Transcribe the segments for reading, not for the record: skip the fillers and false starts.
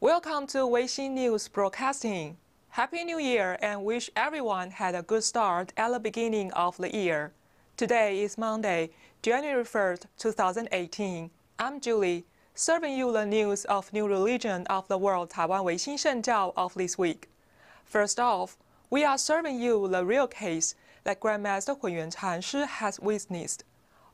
Welcome to Weixin News Broadcasting. Happy New Year and wish everyone had a good start at the beginning of the year. Today is Monday, January 1st, 2018. I'm Julie, serving you the news of new religion of the world Taiwan Weixin Shengjiao of this week. First off, we are serving you the real case that Grandmaster Hunyuan Chanshi has witnessed.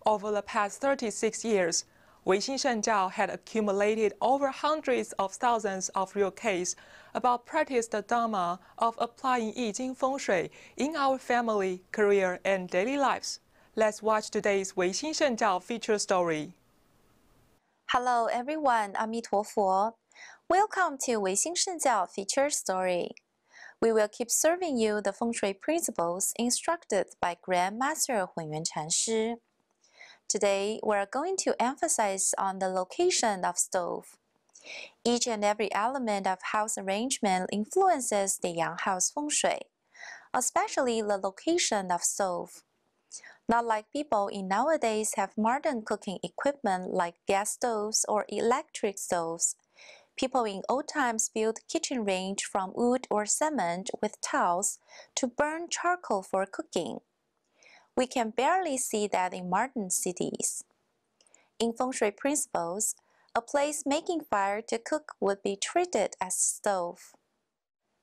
Over the past 36 years, Weixin Shengjiao had accumulated over hundreds of thousands of real cases about practiced Dharma of applying Yi Jing Feng Shui in our family, career, and daily lives. Let's watch today's Weixin Shengjiao feature story. Hello everyone, A弥陀佛. Welcome to Weixin Shengjiao feature story. We will keep serving you the Feng Shui principles instructed by Grandmaster Hunyuan Chanshi. Today, we are going to emphasize on the location of stove. Each and every element of house arrangement influences the Yang house feng shui, especially the location of stove. Not like people in nowadays have modern cooking equipment like gas stoves or electric stoves. People in old times built kitchen range from wood or cement with tiles to burn charcoal for cooking. We can barely see that in modern cities. In Feng Shui principles, a place making fire to cook would be treated as stove.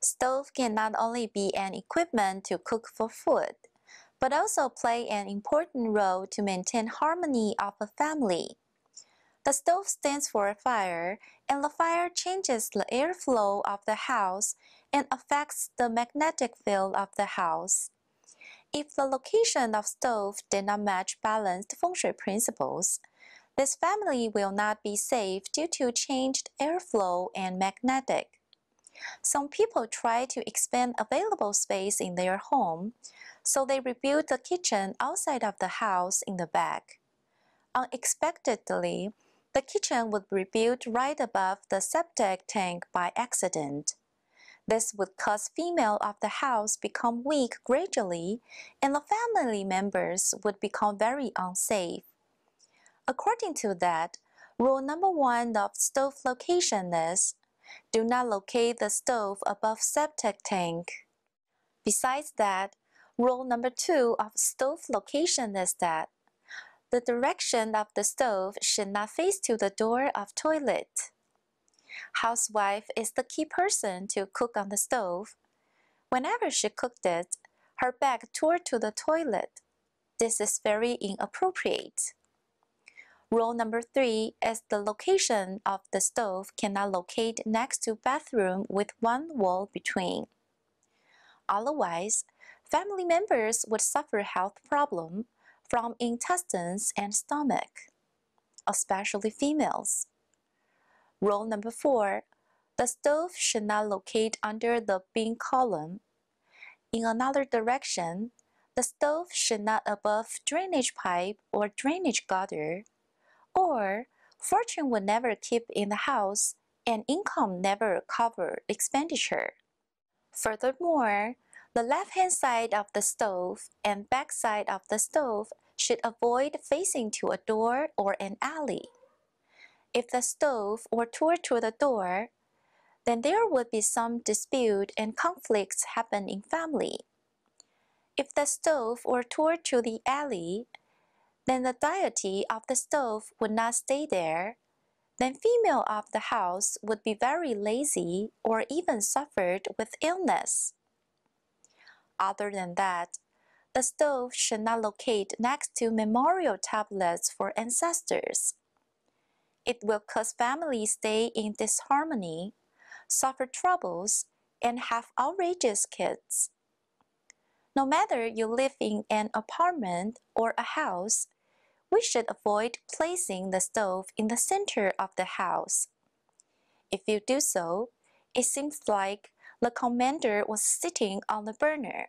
Stove can not only be an equipment to cook for food, but also play an important role to maintain harmony of a family. The stove stands for a fire, and the fire changes the airflow of the house and affects the magnetic field of the house. If the location of stove did not match balanced feng shui principles, this family will not be safe due to changed airflow and magnetic. Some people try to expand available space in their home, so they rebuild the kitchen outside of the house in the back. Unexpectedly, the kitchen would be built right above the septic tank by accident. This would cause female of the house become weak gradually, and the family members would become very unsafe. According to that, rule number 1 of stove location is, do not locate the stove above septic tank. Besides that, rule number 2 of stove location is that the direction of the stove should not face to the door of toilet. Housewife is the key person to cook on the stove. Whenever she cooked it, her back toward to the toilet. This is very inappropriate. Rule number 3 is the location of the stove cannot locate next to bathroom with one wall between. Otherwise, family members would suffer health problems from intestines and stomach, especially females. Rule number 4, the stove should not locate under the beam column. In another direction, the stove should not above drainage pipe or drainage gutter, or fortune would never keep in the house and income never cover expenditure. Furthermore, the left-hand side of the stove and back side of the stove should avoid facing to a door or an alley. If the stove were toward to the door, then there would be some dispute and conflicts happen in family. If the stove were toward to the alley, then the deity of the stove would not stay there. Then female of the house would be very lazy or even suffered with illness. Other than that, the stove should not locate next to memorial tablets for ancestors. It will cause families stay in disharmony, suffer troubles, and have outrageous kids. No matter you live in an apartment or a house, we should avoid placing the stove in the center of the house. If you do so, it seems like the commander was sitting on the burner.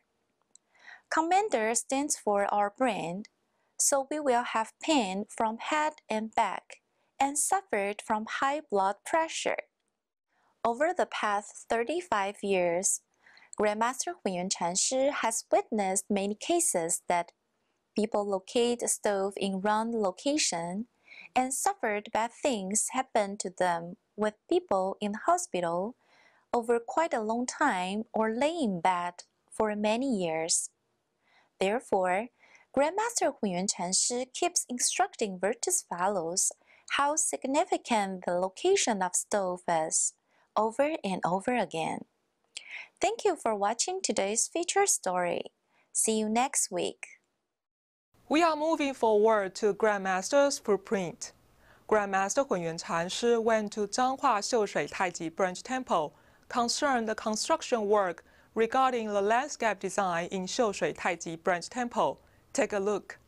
Commander stands for our brain, so we will have pain from head and back, and suffered from high blood pressure. Over the past 35 years, Grandmaster Hunyuan Chanshi has witnessed many cases that people locate a stove in wrong location and suffered bad things happen to them with people in the hospital over quite a long time or lay in bed for many years. Therefore, Grandmaster Hunyuan Chenshi keeps instructing virtuous fellows how significant the location of stove is, over and over again. Thank you for watching today's feature story. See you next week. We are moving forward to Grandmaster's footprint. Grandmaster Hunyuan Chenshi went to Zhanghua Xiushui Taiji Branch Temple, concerned the construction work regarding the landscape design in Xiushui Taiji Branch Temple. Take a look.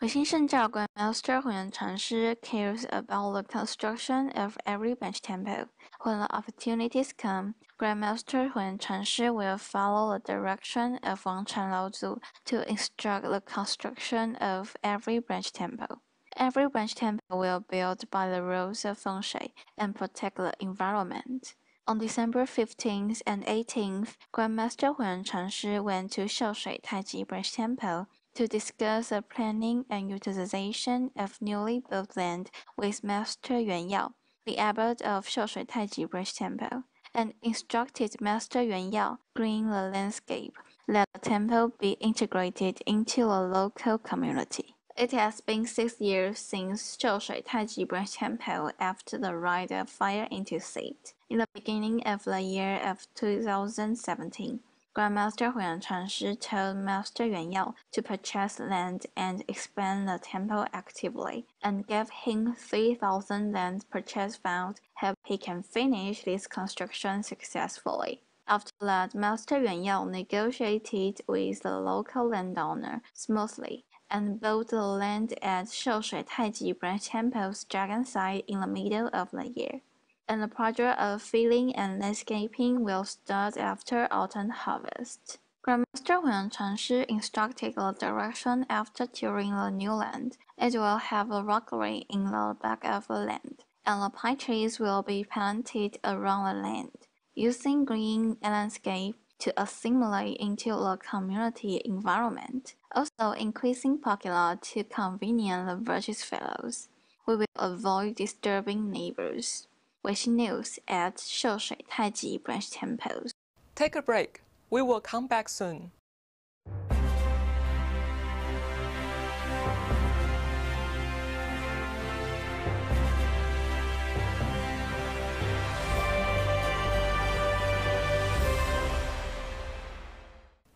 唯心圣教 Grandmaster 混元禅师 cares about the construction of every branch temple. When the opportunities come, Grandmaster 混元禅师 will follow the direction of Wang Chan Laozu to instruct the construction of every branch temple. Every branch temple will build by the rules of feng shui and protect the environment. On December 15th and 18th, Grandmaster 混元禅师 went to Xiushui Taiji Branch Temple to discuss the planning and utilization of newly built land with Master Yuan Yao, the abbot of Xiushui Taiji Branch Temple, and instructed Master Yuan Yao green the landscape, let the temple be integrated into the local community. It has been 6 years since Xiushui Taiji Branch Temple after the rite of fire into seat. In the beginning of the year of 2017, Grandmaster Hunyuan Chenshi told Master Yuan Yao to purchase land and expand the temple actively, and gave him 3,000 land purchase funds if he can finish this construction successfully. After that, Master Yuan Yao negotiated with the local landowner smoothly and bought the land at Xiushui Taiji Branch Temple's dragon site in the middle of the year. And the project of filling and landscaping will start after autumn harvest. Grandmaster Hunyuan Chenshi instructed the direction after touring the new land. It will have a rockery in the back of the land, and the pine trees will be planted around the land, using green landscape to assimilate into the community environment, also increasing parking lot to convenience the virtuous fellows. We will avoid disturbing neighbors. Weixin News at Xiushui Taiji Branch Temples. Take a break. We will come back soon.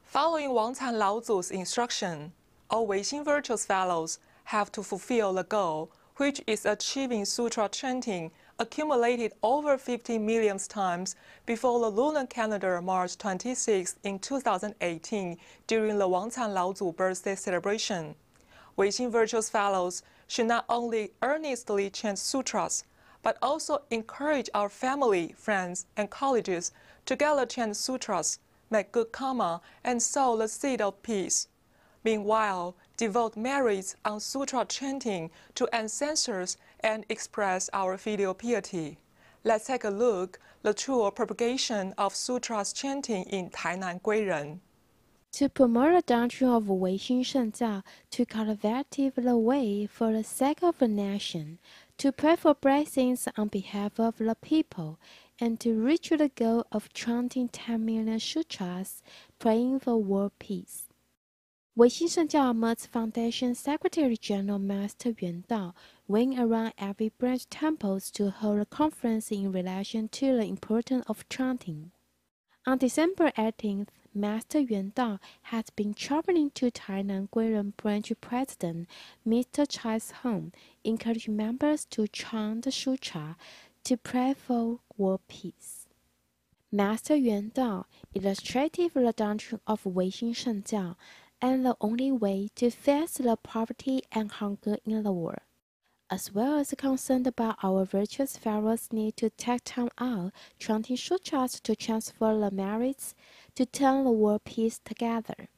Following Wang Can Laozu's instruction, all Weixin virtuous fellows have to fulfill the goal, which is achieving sutra chanting accumulated over 50 million times before the lunar calendar March 26 in 2018 during the Wang Can Laozu birthday celebration. Weixin virtuous fellows should not only earnestly chant sutras, but also encourage our family, friends, and colleagues to together chant sutras, make good karma, and sow the seed of peace. Meanwhile, devote merits on sutra chanting to ancestors and express our filial piety. Let's take a look at the true propagation of sutras chanting in Tainan Guiren. To promote the doctrine of Weixin Shengjiao, to cultivate the way for the sake of the nation, to pray for blessings on behalf of the people, and to reach the goal of chanting 10 million sutras, praying for world peace. Weixin Shengjiao MOD's Foundation Secretary General Master Yuan Dao went around every branch temples to hold a conference in relation to the importance of chanting. On December 18th, Master Yuan Dao has been traveling to Tainan Guiren Branch President Mr. Chai's home, encouraging members to chant the sutra to pray for world peace. Master Yuan Dao illustrated the doctrine of Weixin Shengjiao and the only way to face the poverty and hunger in the world, as well as concerned about our virtuous fellows' need to take time out chanting sutras to transfer the merits to turn the world peace together.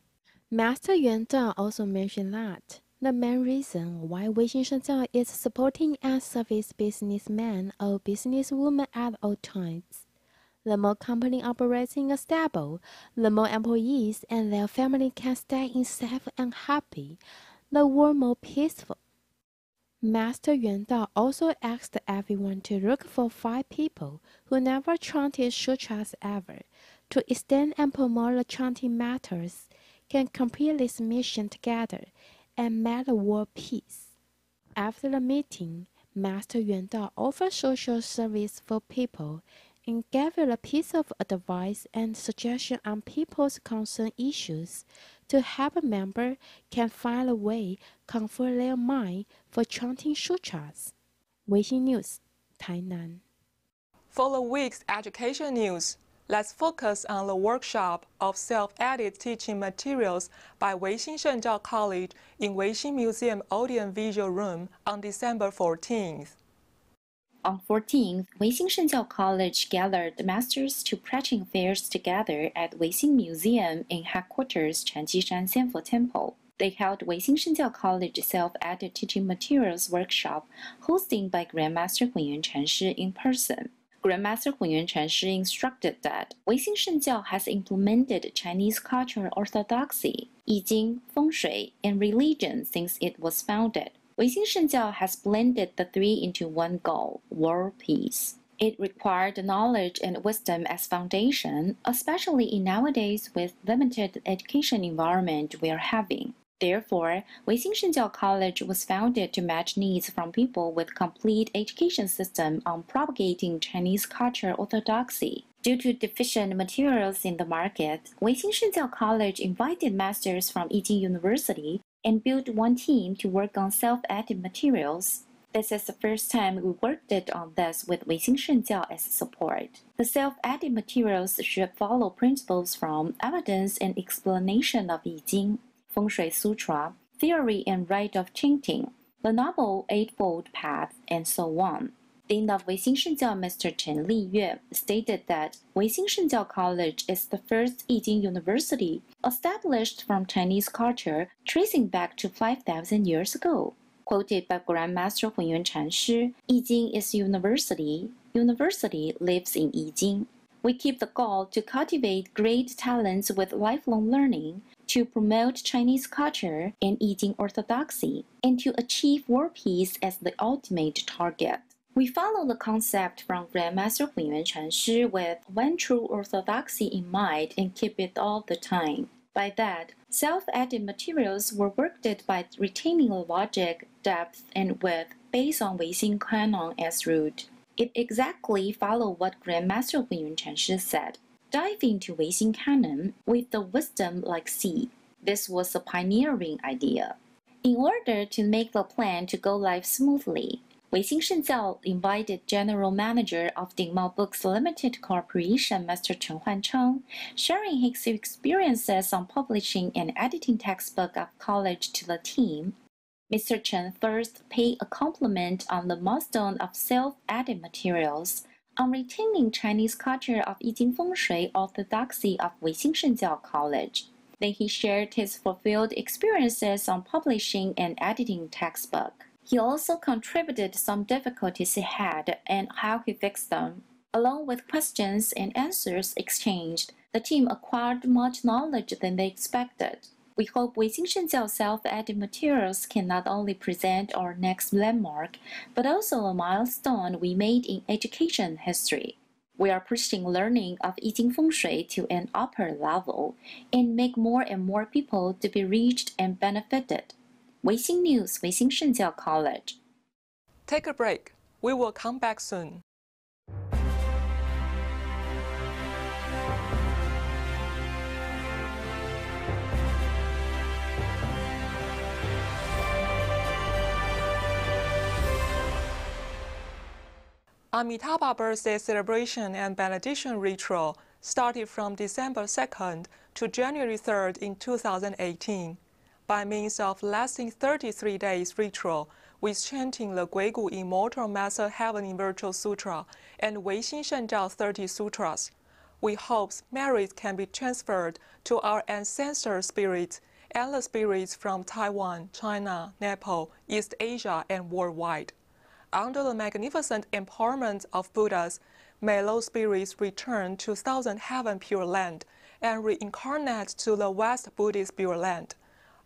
Master Yuan Dao also mentioned that the main reason why Weixin Shengjiao is supporting and service businessmen or businesswomen at all times. The more company operating are stable, the more employees and their family can stay in safe and happy, the world more peaceful. Master Yuan Dao also asked everyone to look for 5 people who never chanted sutras ever, to extend and promote the chanting matters, can complete this mission together and make the world peace. After the meeting, Master Yuan Dao offered social service for people and gave a piece of advice and suggestion on people's concern issues to help a member can find a way comfort their mind for chanting sutras. Weixin News, Tainan. For the week's education news, let's focus on the workshop of self-edited teaching materials by Weixin Shengjiao College in Weixin Museum Audio-Visual Room on December 14th. On 14th, Weixin Shengjiao College gathered masters to preaching affairs together at Weixin Museum in headquarters Chanjishan Xianfo Temple. They held Weixin Shengjiao College Self-Edited Teaching Materials Workshop hosted by Grandmaster Hunyuan Chenshi in person. Grandmaster Hunyuan Chenshi instructed that Weixin Shengjiao has implemented Chinese cultural orthodoxy, I Jing, Feng Shui, and religion since it was founded. Weixin Shengjiao has blended the 3 into one goal, world peace. It required knowledge and wisdom as foundation, especially in nowadays with limited education environment we are having. Therefore, Weixin Shengjiao College was founded to match needs from people with complete education system on propagating Chinese cultural orthodoxy. Due to deficient materials in the market, Weixin Shengjiao College invited masters from I Jing University and built one team to work on self-edited materials. This is the first time we worked on this with Weixin Shengjiao as support. The self-edited materials should follow principles from evidence and explanation of I Jing, Feng Shui Sutra, theory and rite of chanting, the Noble Eightfold Path, and so on. Dean of Weixin Shengjiao, Mr. Chen Liyue, stated that Weixin Shengjiao College is the first I Jing university established from Chinese culture tracing back to 5,000 years ago. Quoted by Grandmaster Hunyuan Chenshi, I Jing is university, university lives in I Jing. We keep the goal to cultivate great talents with lifelong learning, to promote Chinese culture and I Jing orthodoxy, and to achieve world peace as the ultimate target. We follow the concept from Grandmaster Hunyuan Chenshi with one true orthodoxy in mind and keep it all the time. By that, self-edited materials were worked by retaining logic, depth, and width based on Weixin canon as root. It exactly followed what Grandmaster Hunyuan Chenshi said. Dive into Weixin canon with the wisdom like sea. This was a pioneering idea. In order to make the plan to go live smoothly, Weixin Shengjiao invited General Manager of Dingmao Books Limited Corporation, Mr. Chen Huancheng, sharing his experiences on publishing and editing textbook of college to the team. Mr. Chen first paid a compliment on the milestone of self-edited materials, on retaining Chinese culture of I Jing Feng Shui orthodoxy of Weixin Shengjiao College. Then he shared his fulfilled experiences on publishing and editing textbook. He also contributed some difficulties he had and how he fixed them. Along with questions and answers exchanged, the team acquired much knowledge than they expected. We hope Weixin Shengjiao self-edited materials can not only present our next landmark, but also a milestone we made in education history. We are pushing learning of I Jing Feng Shui to an upper level and make more and more people to be reached and benefited. Weixin News, Weixin Shengjiao College. Take a break. We will come back soon. Amitabha birthday celebration and benediction ritual started from December 2nd to January 3rd in 2018. By means of lasting 33 days ritual with chanting the Guigu Immortal Master Heavenly Virtual Sutra and Weixin Shengjiao 30 Sutras, we hope merit can be transferred to our ancestor spirits and the spirits from Taiwan, China, Nepal, East Asia, and worldwide. Under the magnificent empowerment of Buddhas, may those spirits return to Thousand Heaven Pure Land and reincarnate to the West Buddhist Pure Land.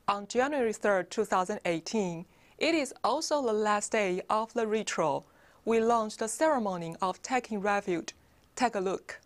On January 3, 2018, It is also the last day of the ritual. We launched the ceremony of taking refuge. Take a look.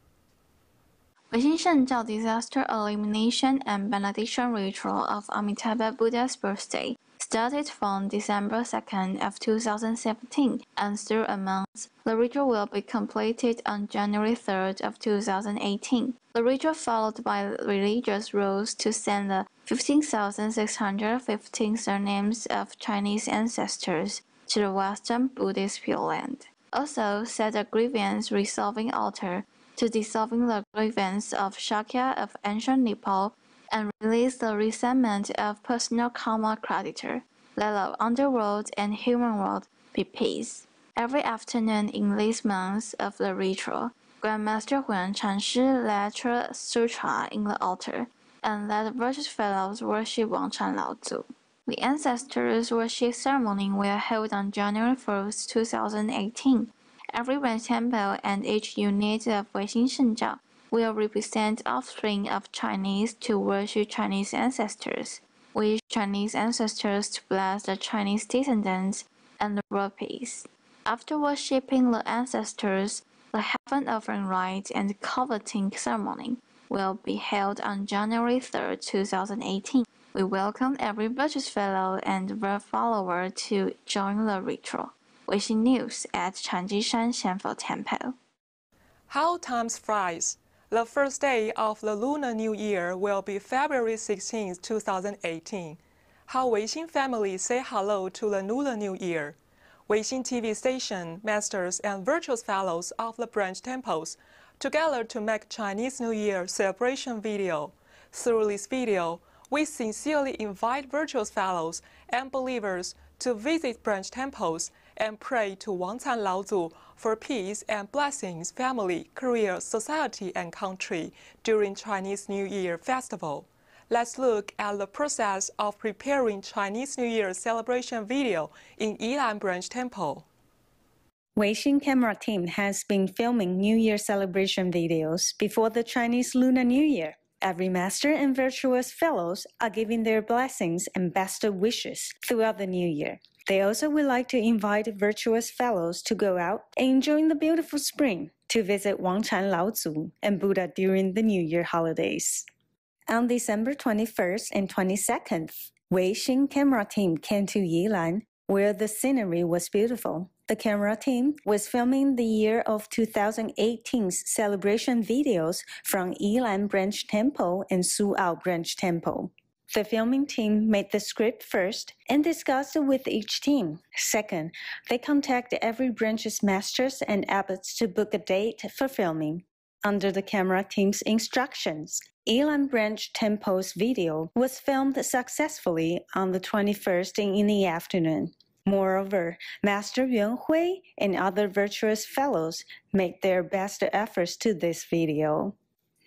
唯心圣教 Disaster Elimination and Benediction Ritual of Amitabha Buddha's birthday started from December 2nd of 2017 and through a month. The ritual will be completed on January 3rd of 2018. The ritual followed by religious rules to send the 15,615 surnames of Chinese ancestors to the Western Buddhist Pure Land. Also set a grievance resolving altar to dissolving the grievance of Shakya of ancient Nepal and release the resentment of personal karma creditor. Let the underworld and human world be peace. Every afternoon in these months of the ritual, Grandmaster Huan Chanshi led sutra in the altar and let the virtuous fellows worship Wangchan Laozu. The ancestors worship ceremony will hold on January 1st, 2018. Every branch temple and each unit of Weixin Shengjiao will represent offspring of Chinese to worship Chinese ancestors. We wish Chinese ancestors to bless the Chinese descendants and the world peace. After worshipping the ancestors, the heaven offering rite and coveting ceremony will be held on January 3rd, 2018. We welcome every virtuous fellow and world follower to join the ritual. Weixin News at Chanjishan Xianfo Temple. How time flies! The first day of the Lunar New Year will be February 16, 2018. How Weixin family say hello to the Lunar New Year. Weixin TV station, masters and virtuous fellows of the branch temples together to make Chinese New Year celebration video. Through this video, we sincerely invite virtuous fellows and believers to visit branch temples and pray to Wangchan Laozu for peace and blessings, family, career, society, and country during Chinese New Year festival. Let's look at the process of preparing Chinese New Year celebration video in Yilan Branch Temple. Weixin camera team has been filming New Year celebration videos before the Chinese Lunar New Year. Every master and virtuous fellows are giving their blessings and best wishes throughout the new year. They also would like to invite virtuous fellows to go out and enjoy the beautiful spring to visit Wangchan Laozu and Buddha during the New Year holidays. On December 21st and 22nd, Weixin camera team came to Yilan, where the scenery was beautiful. The camera team was filming the year of 2018's celebration videos from Yilan Branch Temple and Su'ao Branch Temple. The filming team made the script first and discussed it with each team. Second, they contacted every branch's masters and abbots to book a date for filming. Under the camera team's instructions, Yilan Branch Temple's video was filmed successfully on the 21st in the afternoon. Moreover, Master Yuan Hui and other virtuous fellows made their best efforts to this video.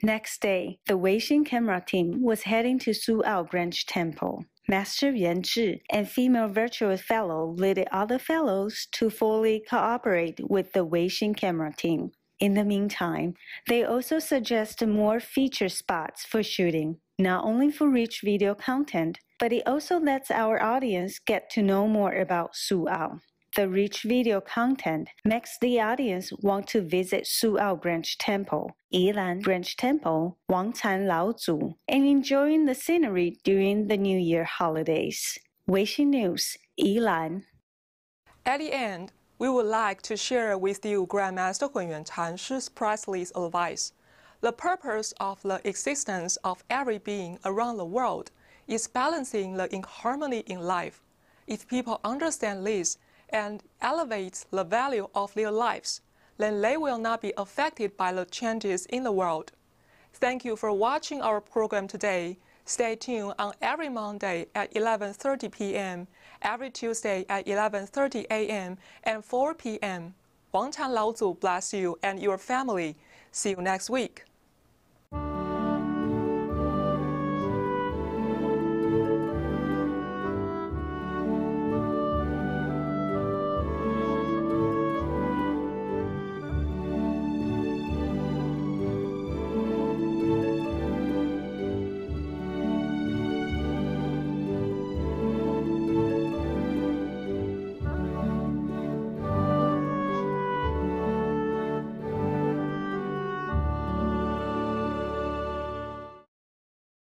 Next day, the Weixin camera team was heading to Su'ao Branch Temple. Master Yuan Zhi and female virtuous fellow led the other fellows to fully cooperate with the Weixin camera team. In the meantime, they also suggested more feature spots for shooting, not only for rich video content, but it also lets our audience get to know more about Su'ao. The rich video content makes the audience want to visit Su'ao Branch Temple, Yilan Branch Temple, Wangchan Laozu, and enjoying the scenery during the New Year holidays. Weixin News, Yilan. At the end, we would like to share with you Grandmaster Hunyuan Chanshi's priceless advice. The purpose of the existence of every being around the world is balancing the inharmony in life. If people understand this and elevate the value of their lives, then they will not be affected by the changes in the world. Thank you for watching our program today. Stay tuned on every Monday at 11:30 p.m., every Tuesday at 11:30 a.m. and 4 p.m. Wangchan Laozu bless you and your family. See you next week.